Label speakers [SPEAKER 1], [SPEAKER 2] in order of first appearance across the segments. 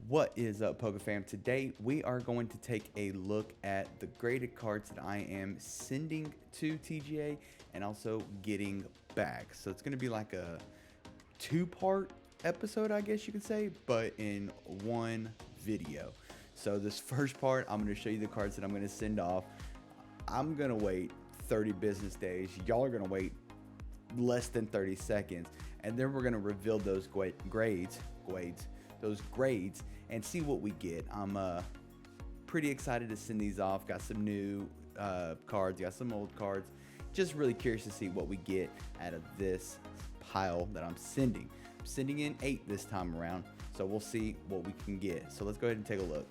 [SPEAKER 1] What is up, Poke fam? Today we are going to take a look at the graded cards that I am sending to TGA and also getting back. So it's going to be like a two-part episode, I guess you could say, but in one video. So this first part, I'm going to show you the cards that I'm going to send off. I'm going to wait 30 business days. Y'all are going to wait less than 30 seconds. And then we're going to reveal those grades and see what we get. I'm pretty excited to send these off. Got some new cards, got some old cards. Just really curious to see what we get out of this pile that I'm sending. I'm sending in 8 this time around, so we'll see what we can get. So let's go ahead and take a look.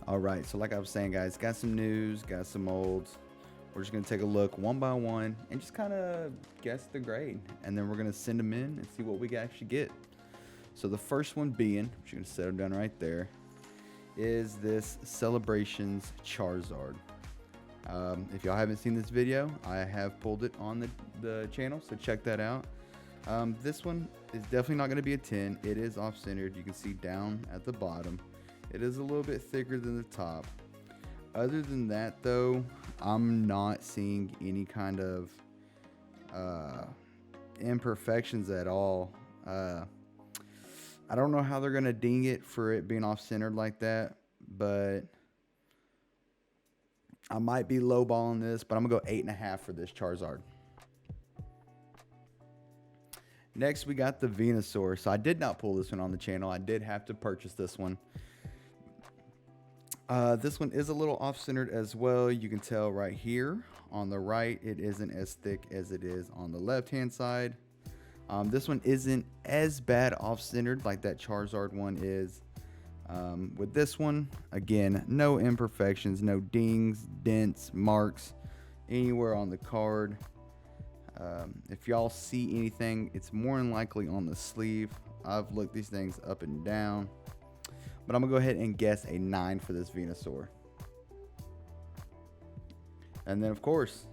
[SPEAKER 1] All right, so like I was saying, guys, got some news, got some olds. We're just gonna take a look one by one and just kind of guess the grade, and then we're gonna send them in and see what we actually get. So the first one being, I'm just gonna set them down right there, is this Celebrations Charizard. If y'all haven't seen this video, I have pulled it on the channel, so check that out. This one is definitely not gonna be a 10. It is off-centered. You can see down at the bottom. It is a little bit thicker than the top. Other than that, though, I'm not seeing any kind of imperfections at all. I don't know how they're going to ding it for it being off-centered like that, but I might be lowballing this, but I'm going to go 8.5 for this Charizard. Next, we got the Venusaur. So I did not pull this one on the channel. I did have to purchase this one. This one is a little off-centered as well. You can tell right here on the right, it isn't as thick as it is on the left-hand side. This one isn't as bad off-centered like that Charizard one is. With this one, again, no imperfections, no dings, dents, marks anywhere on the card. If y'all see anything, it's more than likely on the sleeve. I've looked these things up and down. But I'm going to go ahead and guess a 9 for this Venusaur. And then, of course,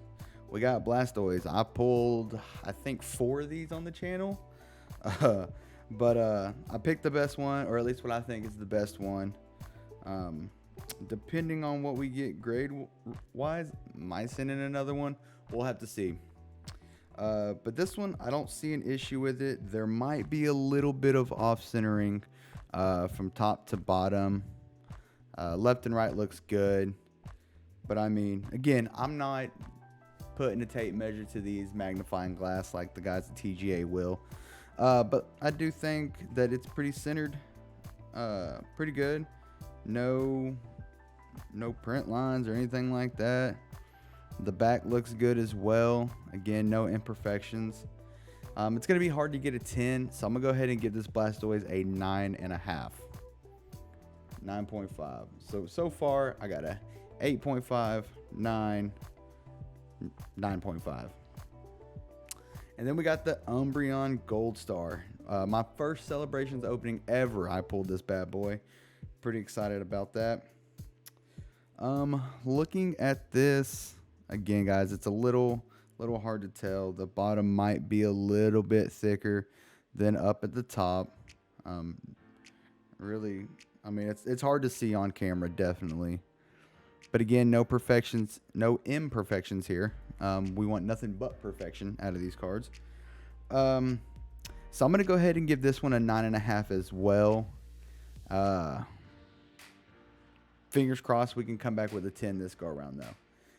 [SPEAKER 1] we got Blastoise. I pulled, I think, 4 of these on the channel. But I picked the best one, or at least what I think is the best one. Depending on what we get grade-wise, might send in another one. We'll have to see. But this one, I don't see an issue with it. There might be a little bit of off-centering from top to bottom. Left and right looks good, but I mean, again, I'm not putting a tape measure to these magnifying glass like the guys at TGA will, but I do think that it's pretty centered, pretty good. No print lines or anything like that. The back looks good as well. Again, no imperfections. It's going to be hard to get a 10, so I'm going to go ahead and give this Blastoise a 9.5. 9.5. So far, I got a 8.5, 9, 9.5. And then we got the Umbreon Gold Star. My first Celebrations opening ever, I pulled this bad boy. Pretty excited about that. Looking at this, again, guys, it's a little hard to tell. The bottom might be a little bit thicker than up at the top. Really, I mean, it's hard to see on camera, definitely. But again, no imperfections here. We want nothing but perfection out of these cards. So I'm going to go ahead and give this one a 9.5 as well. Fingers crossed we can come back with a 10 this go around, though.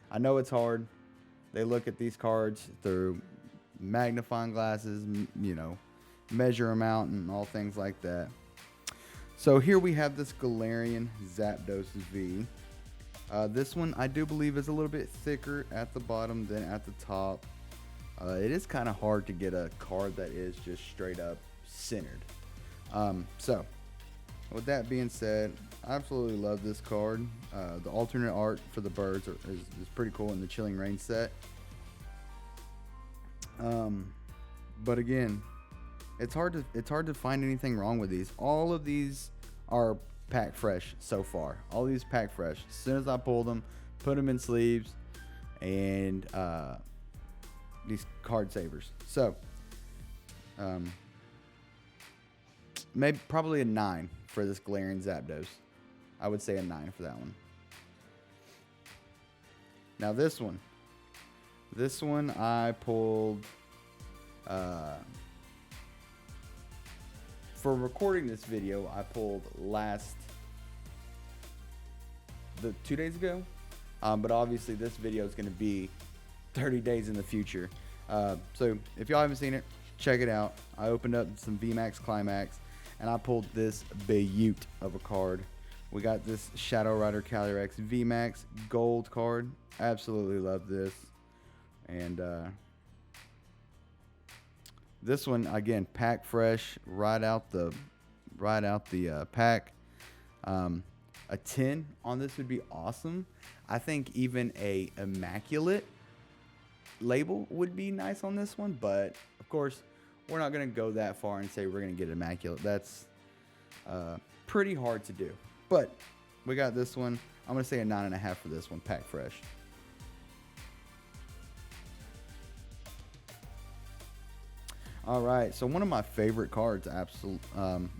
[SPEAKER 1] I know it's hard. They look at these cards through magnifying glasses, you know, measure them out and all things like that. So here we have this Galarian Zapdos V. This one I do believe is a little bit thicker at the bottom than at the top. It is kind of hard to get a card that is just straight up centered. So with that being said, I absolutely love this card. The alternate art for the birds is pretty cool in the Chilling Reign set. But again, it's hard to find anything wrong with these. All of these are pack fresh so far. All these pack fresh. As soon as I pulled them, put them in sleeves, and these card savers. So maybe probably a 9 for this Galarian Zapdos. I would say a 9 for that one. Now this one I pulled for recording this video. I pulled the 2 days ago, but obviously this video is going to be 30 days in the future. So if y'all haven't seen it, check it out. I opened up some VMAX Climax, and I pulled this beaut of a card. We got this Shadow Rider Calyrex VMAX gold card. Absolutely love this. And this one again, pack fresh, right out the pack. A 10 on this would be awesome. I think even a immaculate label would be nice on this one, but of course we're not going to go that far and say we're going to get immaculate. That's pretty hard to do, but we got this one. I'm going to say a 9.5 for this one, pack fresh. All right, so one of my favorite cards,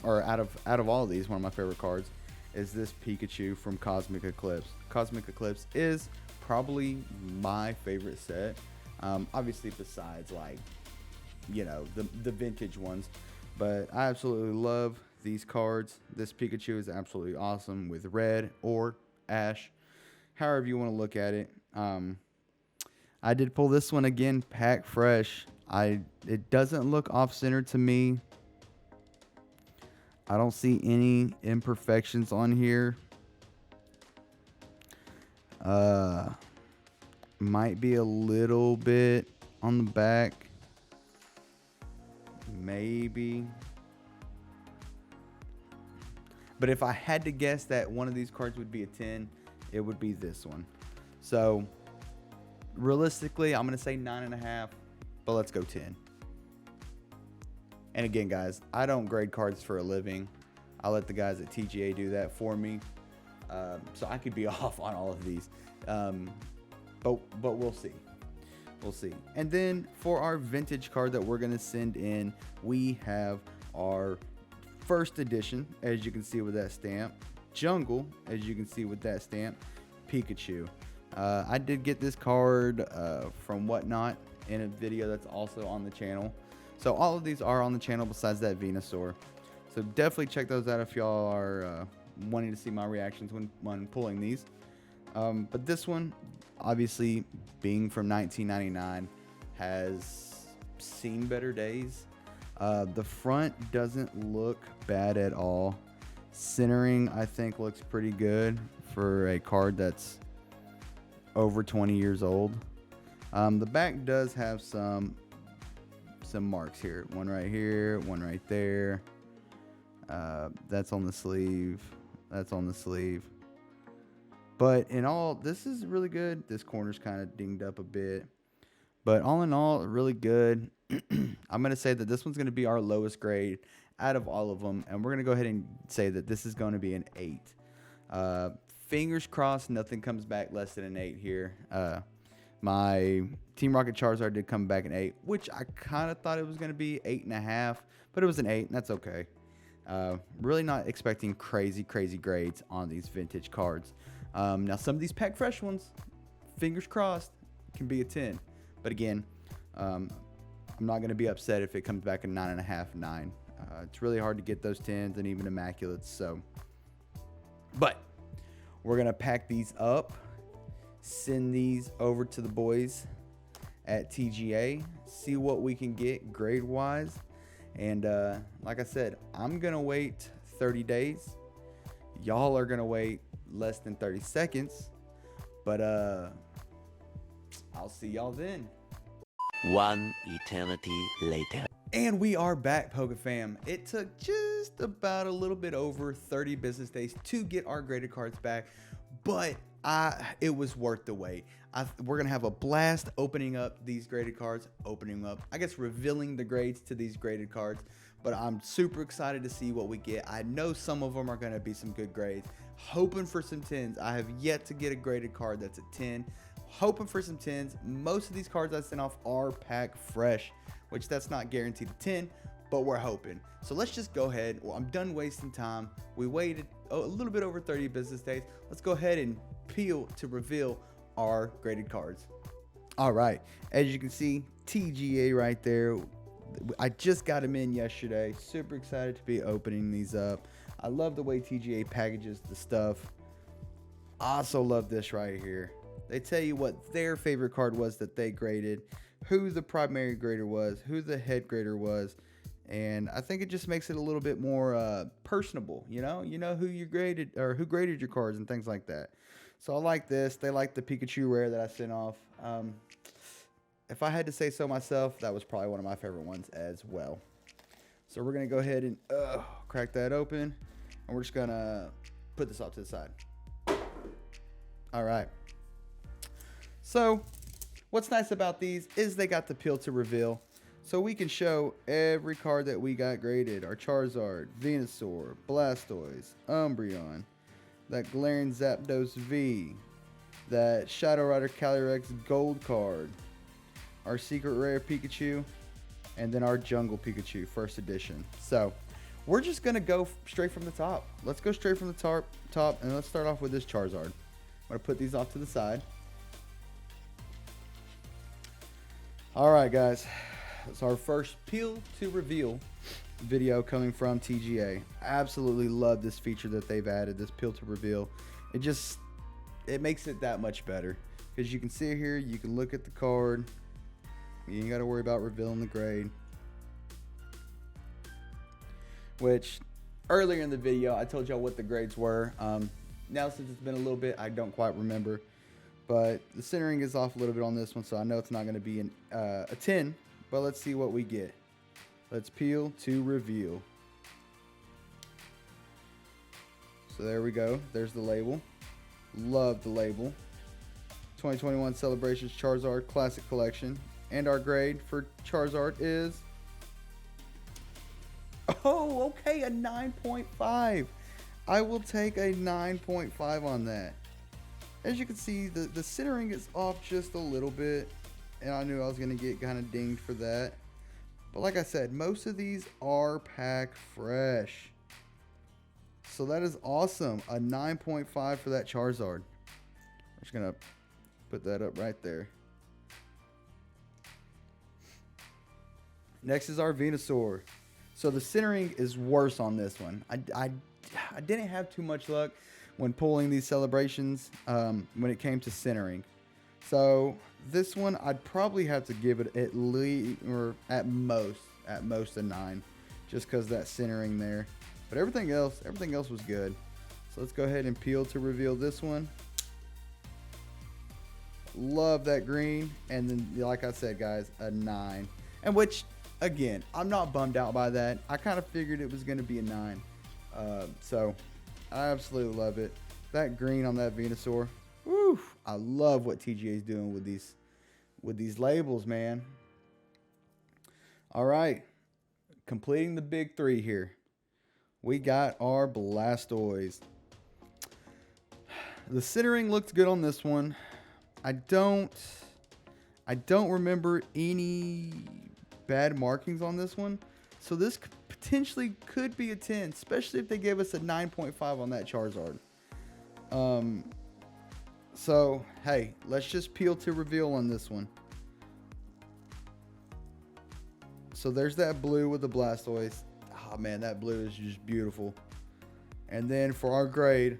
[SPEAKER 1] or out of all of these, one of my favorite cards is this Pikachu from Cosmic Eclipse. Cosmic Eclipse is probably my favorite set. Obviously, besides the vintage ones, but I absolutely love these cards. This Pikachu is absolutely awesome with red or ash, however you want to look at it. I did pull this one again, pack fresh. It doesn't look off-center to me. I don't see any imperfections on here. Might be a little bit on the back. Maybe. But if I had to guess that one of these cards would be a 10, it would be this one. So realistically, I'm going to say 9.5, but let's go 10. And again, guys, I don't grade cards for a living. I let the guys at TGA do that for me. So I could be off on all of these. But we'll see. We'll see. And then for our vintage card that we're going to send in, we have our first edition, as you can see with that stamp. Jungle, as you can see with that stamp. Pikachu. I did get this card from Whatnot in a video that's also on the channel. So all of these are on the channel besides that Venusaur. So definitely check those out if y'all are wanting to see my reactions when pulling these. But this one, obviously being from 1999, has seen better days. The front doesn't look bad at all. Centering, I think, looks pretty good for a card that's over 20 years old. The back does have some marks here. One right here, one right there. That's on the sleeve. That's on the sleeve. But in all, this is really good. This corner's kind of dinged up a bit. But all in all, really good. I'm going to say that this one's going to be our lowest grade out of all of them. And we're going to go ahead and say that this is going to be an 8. Fingers crossed nothing comes back less than an 8 here. My Team Rocket Charizard did come back an 8, which I kind of thought it was going to be 8.5. But it was an 8, and that's okay. Really not expecting crazy grades on these vintage cards. Now, some of these pack fresh ones, fingers crossed, can be a 10. But again, I'm not going to be upset if it comes back a 9.5, 9. It's really hard to get those 10s and even immaculates. So, but we're going to pack these up, send these over to the boys at TGA, see what we can get grade-wise. And like I said, I'm going to wait 30 days. Y'all are going to wait less than 30 seconds. But I'll see y'all then.
[SPEAKER 2] One eternity later.
[SPEAKER 1] And we are back, Poke Fam. It took just about a little bit over 30 business days to get our graded cards back, but it was worth the wait. We're going to have a blast opening up these graded cards, revealing the grades to these graded cards. but I'm super excited to see what we get. I know some of them are going to be some good grades. Hoping for some 10s. I have yet to get a graded card that's a 10. Hoping for some 10s. Most of these cards I sent off are pack fresh, which that's not guaranteed a 10, but we're hoping. So let's just go ahead. Well, I'm done wasting time. We waited a little bit over 30 business days. Let's go ahead and peel to reveal our graded cards. All right, as you can see, TGA right there. I just got them in yesterday. Super excited to be opening these up. I love the way TGA packages the stuff. Also love this right here. They tell you what their favorite card was that they graded, who the primary grader was, who the head grader was, and I think it just makes it a little bit more personable. You know who you graded or who graded your cards and things like that. So I like this. They like the Pikachu rare that I sent off. If I had to say so myself, that was probably one of my favorite ones as well. So we're going to go ahead and crack that open. And we're just going to put this off to the side. All right. So what's nice about these is they got the peel to reveal. So we can show every card that we got graded. Our Charizard, Venusaur, Blastoise, Umbreon, that Galarian Zapdos V, that Shadow Rider Calyrex Gold card, our Secret Rare Pikachu, and then our Jungle Pikachu first edition. So we're just gonna go straight from the top. Let's go straight from the top, and let's start off with this Charizard. I'm gonna put these off to the side. All right, guys. It's our first peel to reveal video coming from TGA. Absolutely love this feature that they've added, this peel to reveal. It makes it that much better because you can see here, you can look at the card. You ain't got to worry about revealing the grade. Which earlier in the video, I told y'all what the grades were. Now, since it's been a little bit, I don't quite remember. But the centering is off a little bit on this one, so I know it's not going to be a 10. But let's see what we get. Let's peel to reveal. So there we go. There's the label. Love the label. 2021 Celebrations Charizard Classic Collection. And our grade for Charizard is... Oh, okay, a 9.5. I will take a 9.5 on that. As you can see, the centering is off just a little bit. And I knew I was going to get kind of dinged for that. But like I said, most of these are pack fresh. So that is awesome. A 9.5 for that Charizard. I'm just going to put that up right there. Next is our Venusaur. So the centering is worse on this one. I didn't have too much luck when pulling these celebrations when it came to centering. So this one, I'd probably have to give it at least, or at most a 9, just because that centering there. But everything else was good. So let's go ahead and peel to reveal this one. Love that green, and then like I said, guys, a 9. And which, again, I'm not bummed out by that. I kind of figured it was going to be a 9. So I absolutely love it. That green on that Venusaur. Woo! I love what TGA is doing with these labels, man. All right, completing the big 3 here. We got our Blastoise. The centering looked good on this one. I don't remember any bad markings on this one. So this potentially could be a 10, especially if they gave us a 9.5 on that Charizard. So, hey, let's just peel to reveal on this one. So there's that blue with the Blastoise. Oh, man, that blue is just beautiful. And then for our grade,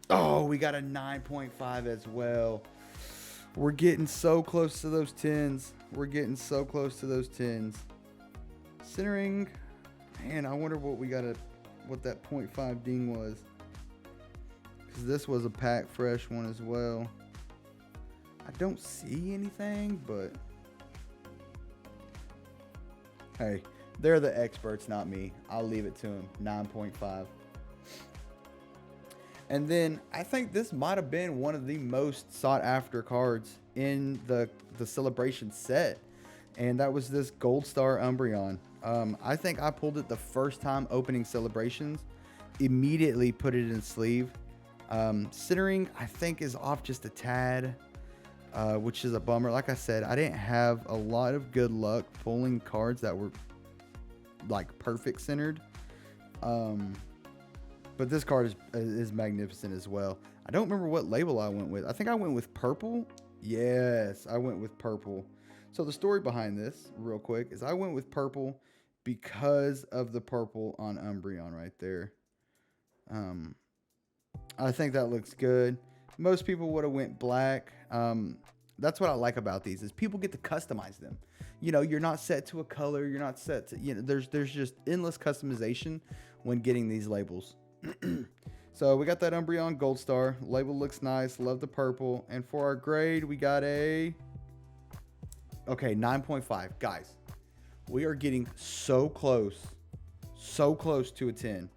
[SPEAKER 1] oh, we got a 9.5 as well. We're getting so close to those 10s. We're getting so close to those 10s. Centering, man, I wonder what what that 0.5 ding was. Because this was a pack fresh one as well. I don't see anything, but hey, they're the experts, not me. I'll leave it to them. 9.5. And then I think this might have been one of the most sought after cards in the celebration set. and that was this Gold Star Umbreon. I think I pulled it the first time opening celebrations. Immediately put it in sleeve. Centering, I think, is off just a tad, which is a bummer. Like I said, I didn't have a lot of good luck pulling cards that were like perfect centered. But this card is magnificent as well. I don't remember what label I went with. I think I went with purple. Yes, I went with purple. So the story behind this, real quick, is I went with purple because of the purple on Umbreon right there. I think that looks good. Most people would have went black. That's what I like about these is people get to customize them. You know, you're not set to a color. You're not set to, you know, there's just endless customization when getting these labels. So we got that Umbreon Gold Star. Label looks nice. Love the purple. And for our grade, we got a... Okay, 9.5. Guys, we are getting so close to a 10.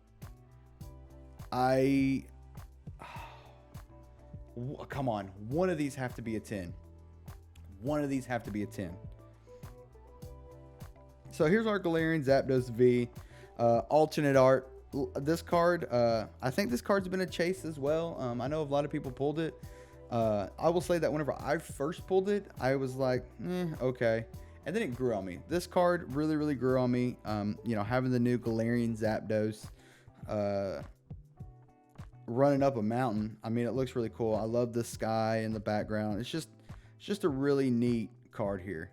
[SPEAKER 1] Come on. One of these have to be a 10. One of these have to be a 10. So here's our Galarian Zapdos V. Alternate art. This card, I think this card's been a chase as well. I know a lot of people pulled it. I will say that whenever I first pulled it, I was like, okay. And then it grew on me. This card really, really grew on me. You know, having the new Galarian Zapdos running up a mountain. I mean, it looks really cool. I love the sky in the background. It's just a really neat card here.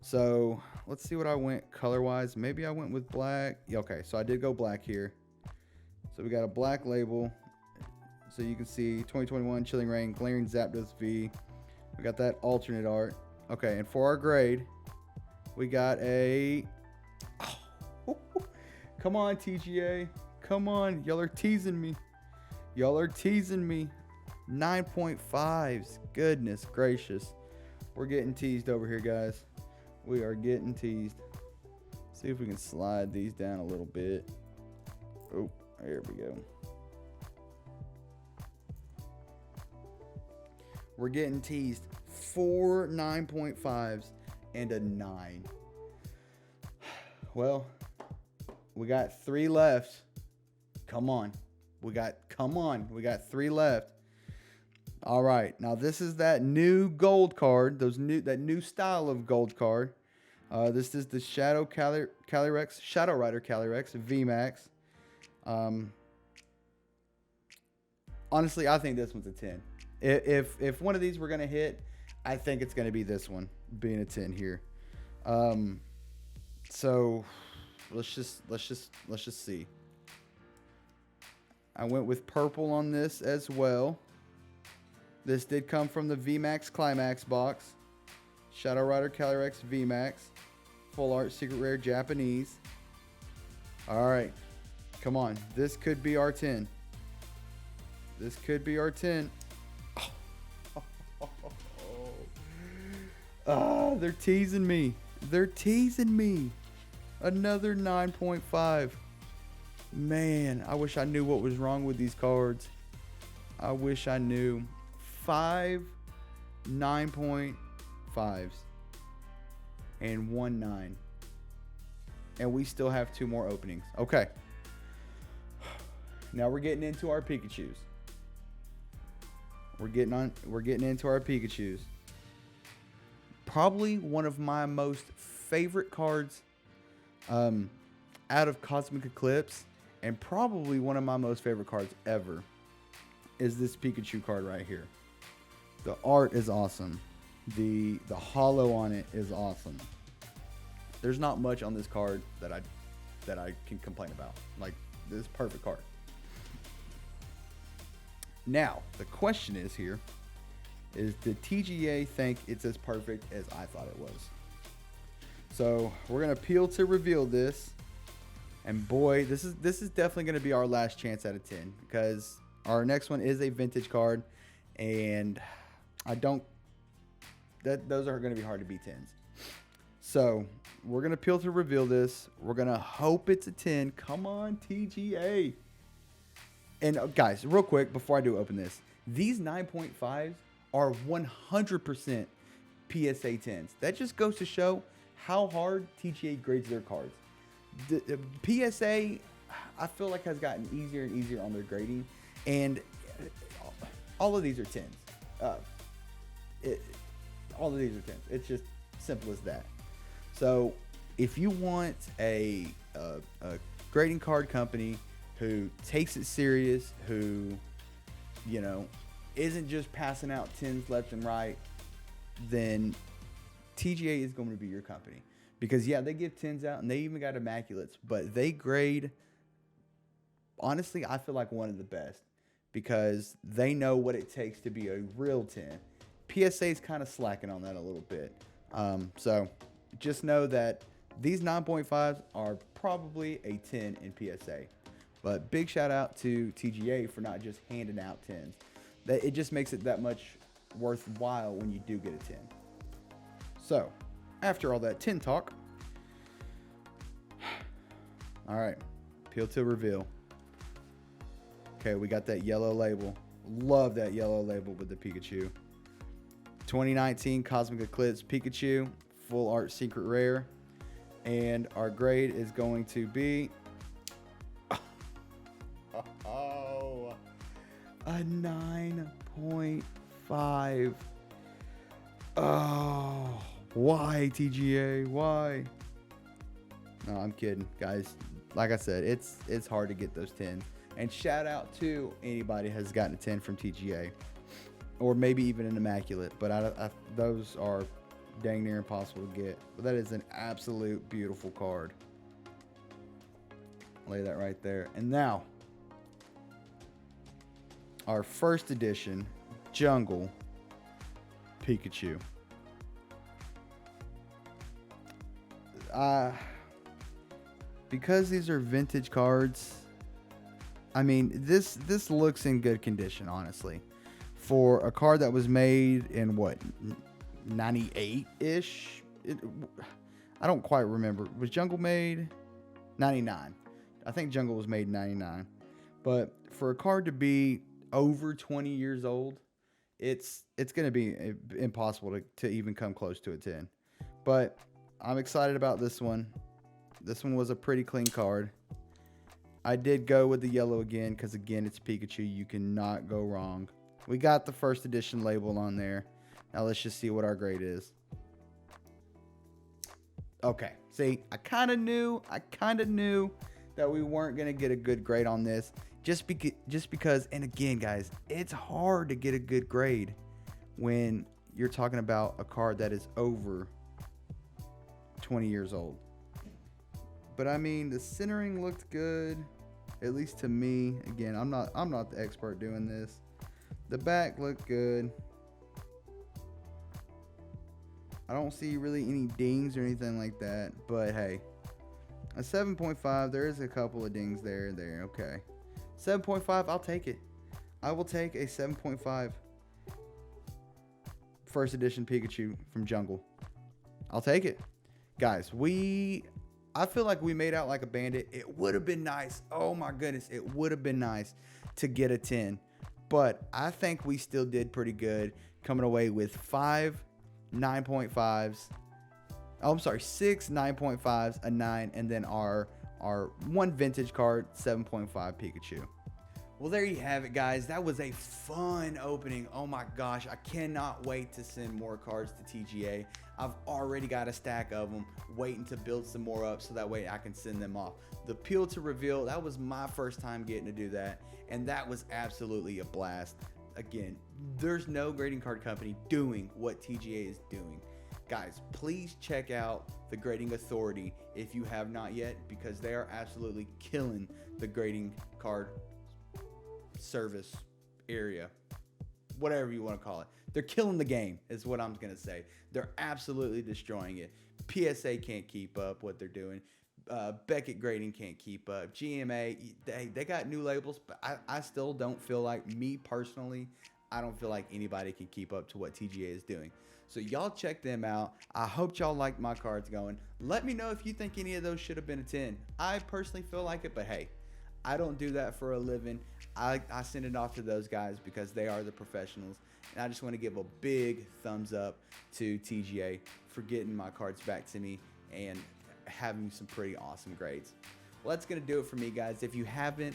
[SPEAKER 1] So let's see what I went color-wise. Maybe I went with black. Yeah, okay, so I did go black here. So we got a black label. So you can see 2021 Chilling Reign, Galarian Zapdos V. We got that alternate art. Okay, and for our grade, we got a... Oh, come on, TGA. Come on. Y'all are teasing me. Y'all are teasing me. 9.5s. Goodness gracious. We're getting teased over here, guys. We are getting teased. See if we can slide these down a little bit. Oh, there we go. We're getting teased. 4 9.5s and a 9. Well, we got 3 left. Come on. We got 3 left. All right. Now this is that new gold card. That new style of gold card. This is the Shadow Rider Calyrex VMAX. Honestly, I think this one's a 10. If one of these we're gonna hit, I think it's gonna be this one being a 10 here. So let's just see. I went with purple on this as well. This did come from the VMAX Climax box. Shadow Rider Calyrex VMAX. Full art secret rare Japanese. All right. Come on. This could be our 10. This could be our 10. Oh, they're teasing me. They're teasing me. Another 9.5. Man, I wish I knew what was wrong with these cards. I wish I knew. 5 9.5s and 1 9. And we still have 2 more openings. Okay. Now we're getting into our Pikachus. We're getting into our Pikachus. Probably one of my most favorite cards out of Cosmic Eclipse, and probably one of my most favorite cards ever is this Pikachu card right here. The art is awesome. The holo on it is awesome. There's not much on this card that I can complain about. Like, this is a perfect card. Now, the question is here, is did TGA think it's as perfect as I thought it was? So we're gonna peel to reveal this, and boy, this is definitely gonna be our last chance at a 10, because our next one is a vintage card, and those are gonna be hard to beat 10s. So we're gonna peel to reveal this. We're gonna hope it's a 10. Come on, TGA. And guys, real quick before I do open this, these 9.5s are 100% PSA 10s. That just goes to show how hard TGA grades their cards. The PSA, I feel like, has gotten easier and easier on their grading, and all of these are 10s. All of these are 10s. It's just simple as that. So if you want a grading card company who takes it serious, who, you know, isn't just passing out 10s left and right, then TGA is going to be your company. Because, yeah, they give 10s out, and they even got Immaculates, but they grade, honestly, I feel like one of the best, because they know what it takes to be a real 10. PSA is kind of slacking on that a little bit. So just know that these 9.5s are probably a 10 in PSA. But big shout out to TGA for not just handing out 10s. It just makes it that much worthwhile when you do get a 10. So, after all that 10 talk, all right, peel to reveal. Okay, we got that yellow label. Love that yellow label with the Pikachu. 2019 Cosmic Eclipse Pikachu, full art secret rare. And our grade is going to be a 9.5. Oh, why TGA? Why? No, I'm kidding, guys. Like I said, it's hard to get those 10s. And shout out to anybody has gotten a 10 from TGA, or maybe even an Immaculate. But those are dang near impossible to get. But that is an absolute beautiful card. Lay that right there. And now, our first edition Jungle Pikachu. Because these are vintage cards, I mean, this looks in good condition, honestly. For a card that was made in, what, 98-ish? I don't quite remember. Was Jungle made? 99. I think Jungle was made in 99. But for a card to be over 20 years old, it's going to be impossible to even come close to a 10. But I'm excited about this one. This one was a pretty clean card. I did go with the yellow again because, again, it's Pikachu. You cannot go wrong. We got the first edition label on there. Now let's just see what our grade is. Okay. See, I kind of knew that we weren't going to get a good grade on this. Just because, and again, guys, it's hard to get a good grade when you're talking about a card that is over 20 years old. But I mean, the centering looked good, at least to me. Again, I'm not the expert doing this. The back looked good. I don't see really any dings or anything like that, but hey, a 7.5, there is a couple of dings there. Okay. 7.5, I'll take it. I will take a 7.5 first edition Pikachu from Jungle. I'll take it. Guys, I feel like we made out like a bandit. It would have been nice. Oh my goodness, it would have been nice to get a 10. But I think we still did pretty good, coming away with 5 9.5s. Oh, I'm sorry, 6 9.5s, a 9, and then our one vintage card, 7.5 Pikachu. Well, there you have it, guys. That was a fun opening. Oh my gosh, I cannot wait to send more cards to TGA. I've already got a stack of them, waiting to build some more up so that way I can send them off. The peel to reveal, that was my first time getting to do that, and that was absolutely a blast. Again, there's no grading card company doing what TGA is doing. Guys, please check out the Grading Authority if you have not yet, because they are absolutely killing the grading card service area, whatever you want to call it. They're killing the game is what I'm going to say. They're absolutely destroying it. PSA can't keep up what they're doing. Beckett Grading can't keep up. GMA, they got new labels, but I still don't feel like, me personally, I don't feel like anybody can keep up to what TGA is doing. So y'all check them out. I hope y'all like my cards going. Let me know if you think any of those should have been a 10. I personally feel like it, but hey, I don't do that for a living. I send it off to those guys because they are the professionals. And I just want to give a big thumbs up to TGA for getting my cards back to me and having some pretty awesome grades. Well, that's going to do it for me, guys. If you haven't,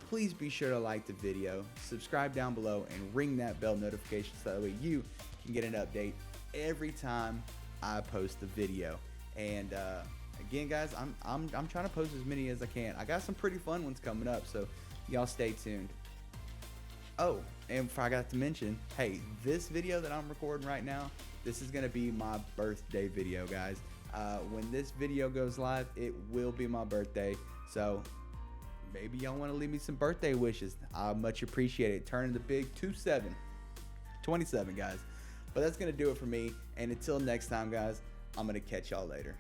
[SPEAKER 1] please be sure to like the video, subscribe down below, and ring that bell notification so that way you can get an update every time I post the video. And again, guys, I'm trying to post as many as I can. I got some pretty fun ones coming up, so y'all stay tuned. Oh, and I forgot to mention, hey, this video that I'm recording right now, this is gonna be my birthday video, guys. When this video goes live, it will be my birthday, so maybe y'all want to leave me some birthday wishes. I much appreciate it. Turning the big 27, guys. But that's gonna do it for me, and until next time, guys, I'm gonna catch y'all later.